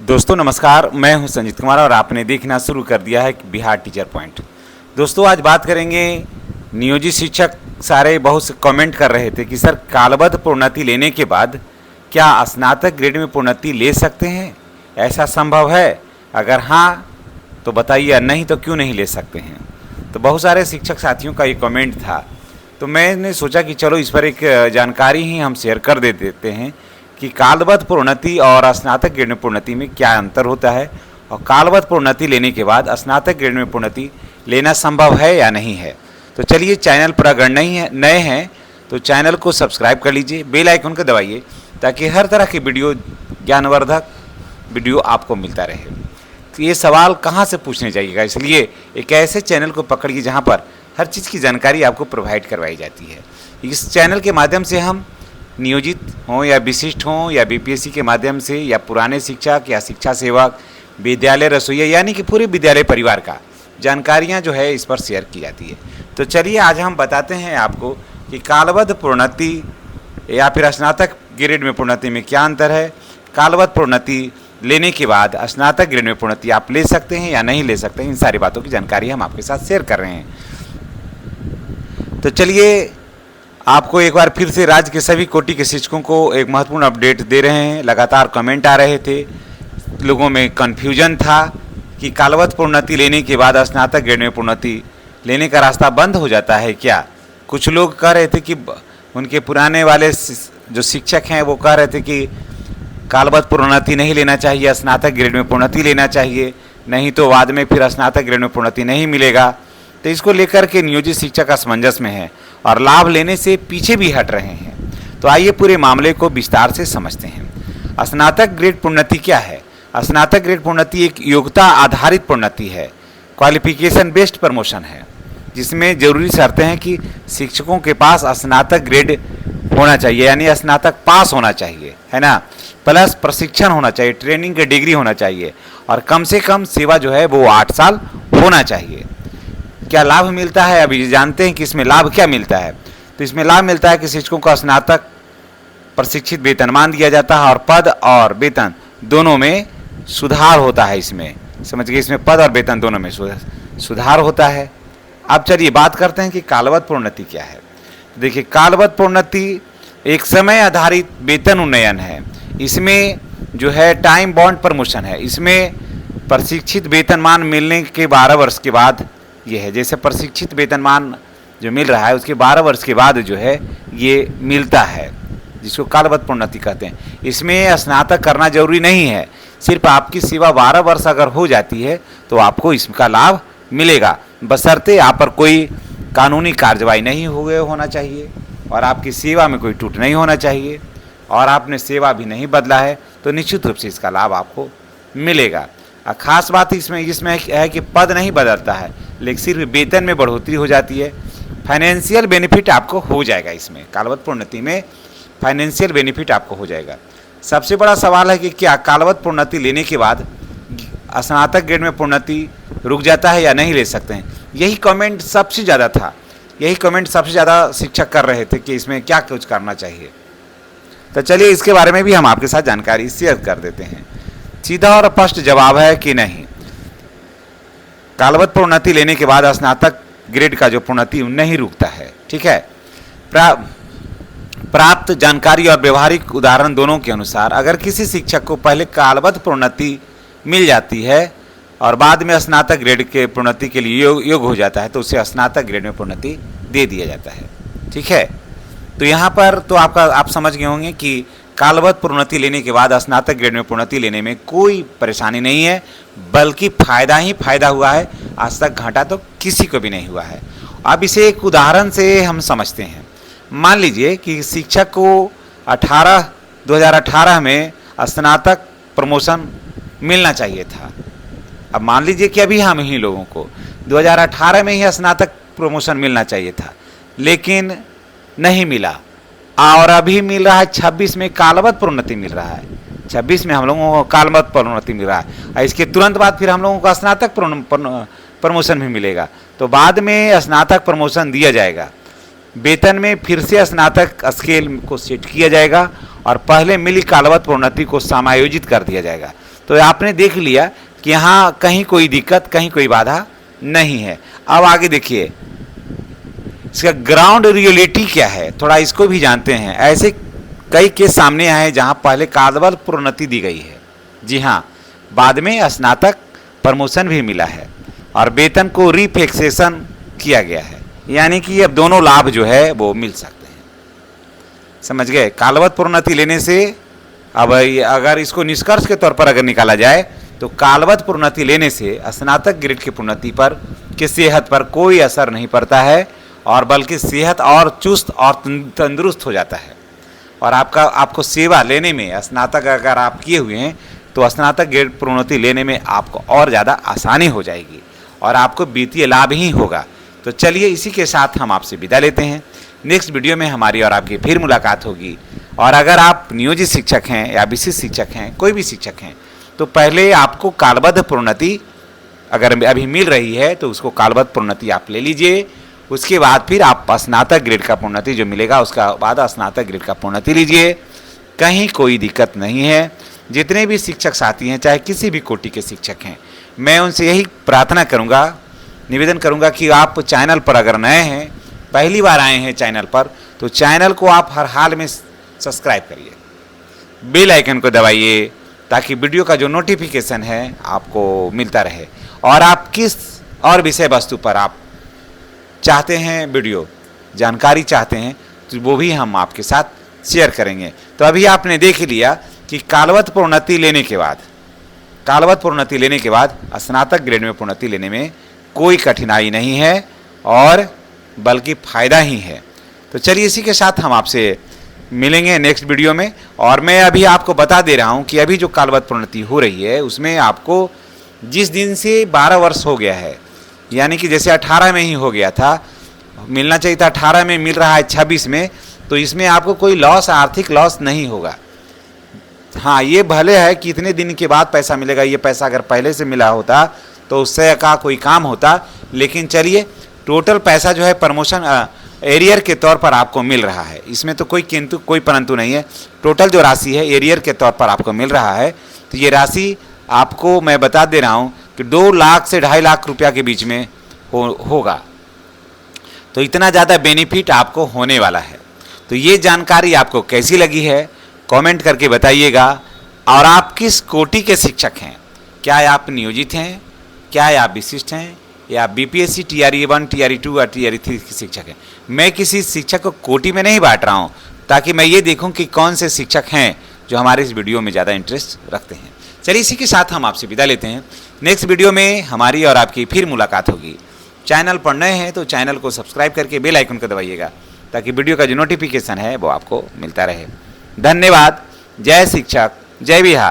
दोस्तों नमस्कार, मैं हूं संजीत कुमार और आपने देखना शुरू कर दिया है बिहार टीचर पॉइंट। दोस्तों आज बात करेंगे, नियोजित शिक्षक सारे बहुत से कमेंट कर रहे थे कि सर कालबद्ध प्रोन्नति लेने के बाद क्या स्नातक ग्रेड में प्रोन्नति ले सकते हैं, ऐसा संभव है? अगर हाँ तो बताइए, नहीं तो क्यों नहीं ले सकते हैं। तो बहुत सारे शिक्षक साथियों का ये कमेंट था, तो मैंने सोचा कि चलो इस पर एक जानकारी ही हम शेयर कर देते हैं कि कालबद्ध प्रोन्नति और स्नातक ग्रेड में प्रोन्नति में क्या अंतर होता है, और कालबद्ध प्रोन्नति लेने के बाद स्नातक ग्रेड में प्रोन्नति लेना संभव है या नहीं है। तो चलिए, चैनल पर अगर नए हैं तो चैनल को सब्सक्राइब कर लीजिए, बेल आइकन को दबाइए ताकि हर तरह की वीडियो, ज्ञानवर्धक वीडियो आपको मिलता रहे। तो ये सवाल कहाँ से पूछने जाइएगा, इसलिए एक ऐसे चैनल को पकड़िए जहाँ पर हर चीज़ की जानकारी आपको प्रोवाइड करवाई जाती है। इस चैनल के माध्यम से हम नियोजित हों या विशिष्ट हों या बीपीएससी के माध्यम से या पुराने शिक्षक या शिक्षा सेवक, विद्यालय रसोइया, यानी कि पूरे विद्यालय परिवार का जानकारियां जो है इस पर शेयर की जाती है। तो चलिए आज हम बताते हैं आपको कि कालबद्ध प्रोन्नति या फिर स्नातक ग्रेड में प्रोन्नति में क्या अंतर है। कालबद्ध प्रोन्नति लेने के बाद स्नातक ग्रेड में प्रोन्नति आप ले सकते हैं या नहीं ले सकते हैं, इन सारी बातों की जानकारी हम आपके साथ शेयर कर रहे हैं। तो चलिए आपको एक बार फिर से राज्य के सभी कोटि के शिक्षकों को एक महत्वपूर्ण अपडेट दे रहे हैं। लगातार कमेंट आ रहे थे, लोगों में कन्फ्यूजन था कि कालबद्ध प्रोन्नति लेने के बाद स्नातक ग्रेड में प्रोन्नति लेने का रास्ता बंद हो जाता है क्या। कुछ लोग कह रहे थे कि उनके पुराने वाले जो शिक्षक हैं वो कह रहे थे कि कालबद्ध प्रोन्नति नहीं लेना चाहिए, स्नातक ग्रेड में प्रोन्नति लेना चाहिए, नहीं तो बाद में फिर स्नातक ग्रेड में प्रोन्नति नहीं मिलेगा। तो इसको लेकर के नियोजित शिक्षक असमंजस में है और लाभ लेने से पीछे भी हट रहे हैं। तो आइए पूरे मामले को विस्तार से समझते हैं। स्नातक ग्रेड प्रोन्नति क्या है? स्नातक ग्रेड प्रोन्नति एक योग्यता आधारित प्रोन्नति है, क्वालिफिकेशन बेस्ड प्रमोशन है, जिसमें जरूरी शर्तें हैं कि शिक्षकों के पास स्नातक ग्रेड होना चाहिए, यानी स्नातक पास होना चाहिए, है ना, प्लस प्रशिक्षण होना चाहिए, ट्रेनिंग की डिग्री होना चाहिए, और कम से कम सेवा जो है वो 8 साल होना चाहिए। क्या लाभ मिलता है, अभी जानते हैं कि इसमें लाभ क्या मिलता है। तो इसमें लाभ मिलता है कि शिक्षकों का स्नातक प्रशिक्षित वेतनमान दिया जाता है और पद और वेतन दोनों में सुधार होता है। इसमें समझ गए, इसमें पद और वेतन दोनों में सुधार होता है। अब चलिए बात करते हैं कि कालबद्ध प्रोन्नति क्या है। देखिए, कालबद्ध प्रोन्नति एक समय आधारित वेतन उन्नयन है। इसमें जो है टाइम बॉन्ड प्रमोशन है। इसमें प्रशिक्षित वेतनमान मिलने के 12 वर्ष के बाद ये है, जैसे प्रशिक्षित वेतनमान जो मिल रहा है उसके 12 वर्ष के बाद जो है ये मिलता है, जिसको कालबद्ध प्रोन्नति कहते हैं। इसमें स्नातक करना जरूरी नहीं है, सिर्फ आपकी सेवा 12 वर्ष अगर हो जाती है तो आपको इसका लाभ मिलेगा, बशर्ते आप पर कोई कानूनी कार्रवाई नहीं हुए होना चाहिए और आपकी सेवा में कोई टूट नहीं होना चाहिए और आपने सेवा भी नहीं बदला है, तो निश्चित रूप से इसका लाभ आपको मिलेगा। खास बात इसमें है कि पद नहीं बदलता है, लेकिन सिर्फ वेतन में बढ़ोतरी हो जाती है। फाइनेंशियल बेनिफिट आपको हो जाएगा, इसमें कालबद्ध प्रोन्नति में फाइनेंशियल बेनिफिट आपको हो जाएगा। सबसे बड़ा सवाल है कि क्या कालबद्ध प्रोन्नति लेने के बाद स्नातक ग्रेड में प्रोन्नति रुक जाता है या नहीं ले सकते हैं। यही कमेंट सबसे ज़्यादा था, यही कमेंट सबसे ज़्यादा शिक्षक कर रहे थे कि इसमें क्या कुछ करना चाहिए। तो चलिए इसके बारे में भी हम आपके साथ जानकारी शेयर कर देते हैं। सीधा और स्पष्ट जवाब है कि नहीं, कालबद्ध प्रोन्नति लेने के बाद स्नातक ग्रेड का जो प्रोन्नति नहीं रुकता है। ठीक है, प्राप्त जानकारी और व्यवहारिक उदाहरण दोनों के अनुसार अगर किसी शिक्षक को पहले कालबद्ध प्रोन्नति मिल जाती है और बाद में स्नातक ग्रेड के प्रोन्नति के लिए योग्य हो जाता है तो उसे स्नातक ग्रेड में प्रोन्नति दे दिया जाता है। ठीक है, तो यहाँ पर तो आप समझ गए होंगे कि कालबद्ध प्रोन्नति लेने के बाद स्नातक ग्रेड में प्रोन्नति लेने में कोई परेशानी नहीं है, बल्कि फ़ायदा ही फ़ायदा हुआ है। आज तक घाटा तो किसी को भी नहीं हुआ है। अब इसे एक उदाहरण से हम समझते हैं। मान लीजिए कि शिक्षक को 2018 में स्नातक प्रमोशन मिलना चाहिए था। अब मान लीजिए कि अभी हम ही लोगों को 2018 में ही स्नातक प्रमोशन मिलना चाहिए था, लेकिन नहीं मिला, और अभी मिल रहा है 26 में कालबद्ध प्रोन्नति मिल रहा है। 26 में हम लोगों को कालबद्ध प्रोन्नति मिल रहा है और इसके तुरंत बाद फिर हम लोगों को स्नातक प्रमोशन भी मिलेगा। तो बाद में स्नातक प्रमोशन दिया जाएगा, वेतन में फिर से स्नातक स्केल को सेट किया जाएगा और पहले मिली कालबद्ध प्रोन्नति को समायोजित कर दिया जाएगा। तो आपने देख लिया कि यहाँ कहीं कोई दिक्कत, कहीं कोई बाधा नहीं है। अब आगे देखिए इसका ग्राउंड रियलिटी क्या है, थोड़ा इसको भी जानते हैं। ऐसे कई केस सामने आए हैं जहाँ पहले कालबद्ध प्रोन्नति दी गई है, जी हाँ, बाद में स्नातक प्रमोशन भी मिला है और वेतन को रिफिक्सेशन किया गया है, यानी कि अब दोनों लाभ जो है वो मिल सकते हैं। समझ गए? कालबद्ध प्रोन्नति लेने से अब अगर इसको निष्कर्ष के तौर पर अगर निकाला जाए तो कालबद्ध प्रोन्नति लेने से स्नातक ग्रेड की प्रोन्नति पर की सेहत पर कोई असर नहीं पड़ता है, और बल्कि सेहत और चुस्त और तंदुरुस्त हो जाता है। और आपको सेवा लेने में, स्नातक अगर आप किए हुए हैं तो स्नातक ग्रेड प्रोन्नति लेने में आपको और ज़्यादा आसानी हो जाएगी और आपको वित्तीय लाभ ही होगा। तो चलिए इसी के साथ हम आपसे विदा लेते हैं। नेक्स्ट वीडियो में हमारी और आपकी फिर मुलाकात होगी। और अगर आप नियोजित शिक्षक हैं या विशिष्ट शिक्षक हैं, कोई भी शिक्षक हैं, तो पहले आपको कालबद्ध प्रोन्नति अगर अभी मिल रही है तो उसको कालबद्ध प्रोन्नति आप ले लीजिए। उसके बाद फिर आप स्नातक ग्रेड का प्रोन्नति जो मिलेगा उसका बाद स्नातक ग्रेड का प्रोन्नति लीजिए। कहीं कोई दिक्कत नहीं है। जितने भी शिक्षक साथी हैं, चाहे किसी भी कोटि के शिक्षक हैं, मैं उनसे यही प्रार्थना करूंगा, निवेदन करूंगा कि आप चैनल पर अगर नए हैं, पहली बार आए हैं चैनल पर, तो चैनल को आप हर हाल में सब्सक्राइब करिए, बेल आइकन को दबाइए ताकि वीडियो का जो नोटिफिकेशन है आपको मिलता रहे। और आप किस और विषय वस्तु पर आप चाहते हैं वीडियो जानकारी चाहते हैं तो वो भी हम आपके साथ शेयर करेंगे। तो अभी आपने देख लिया कि कालबद्ध प्रोन्नति लेने के बाद स्नातक ग्रेड में प्रोन्नति लेने में कोई कठिनाई नहीं है और बल्कि फ़ायदा ही है। तो चलिए इसी के साथ हम आपसे मिलेंगे नेक्स्ट वीडियो में। और मैं अभी आपको बता दे रहा हूं कि अभी जो कालबद्ध प्रोन्नति हो रही है उसमें आपको जिस दिन से 12 वर्ष हो गया है, यानी कि जैसे 18 में ही हो गया था, मिलना चाहिए था 18 में, मिल रहा है 26 में, तो इसमें आपको कोई लॉस, आर्थिक लॉस नहीं होगा। हाँ, ये भले है कि इतने दिन के बाद पैसा मिलेगा, ये पैसा अगर पहले से मिला होता तो उससे का कोई काम होता, लेकिन चलिए टोटल पैसा जो है प्रमोशन एरियर के तौर पर आपको मिल रहा है। इसमें तो कोई किंतु कोई परंतु नहीं है। टोटल जो राशि है एरियर के तौर पर आपको मिल रहा है। तो ये राशि आपको मैं बता दे रहा हूँ कि 2 लाख से 2.5 लाख रुपया के बीच में होगा। तो इतना ज़्यादा बेनिफिट आपको होने वाला है। तो ये जानकारी आपको कैसी लगी है कमेंट करके बताइएगा। और आप किस कोटि के शिक्षक हैं, क्या आप नियोजित हैं, क्या आप विशिष्ट हैं, या बीपीएससी TRE 1, TRE 2 और TRE 3 के शिक्षक हैं। मैं किसी शिक्षक को कोटि में नहीं बांट रहा हूँ, ताकि मैं ये देखूँ कि कौन से शिक्षक हैं जो हमारे इस वीडियो में ज़्यादा इंटरेस्ट रखते हैं। चलिए इसी के साथ हम आपसे विदा लेते हैं। नेक्स्ट वीडियो में हमारी और आपकी फिर मुलाकात होगी। चैनल पर नए हैं तो चैनल को सब्सक्राइब करके बेल आइकन को दबाइएगा ताकि वीडियो का जो नोटिफिकेशन है वो आपको मिलता रहे। धन्यवाद। जय शिक्षक, जय बिहार।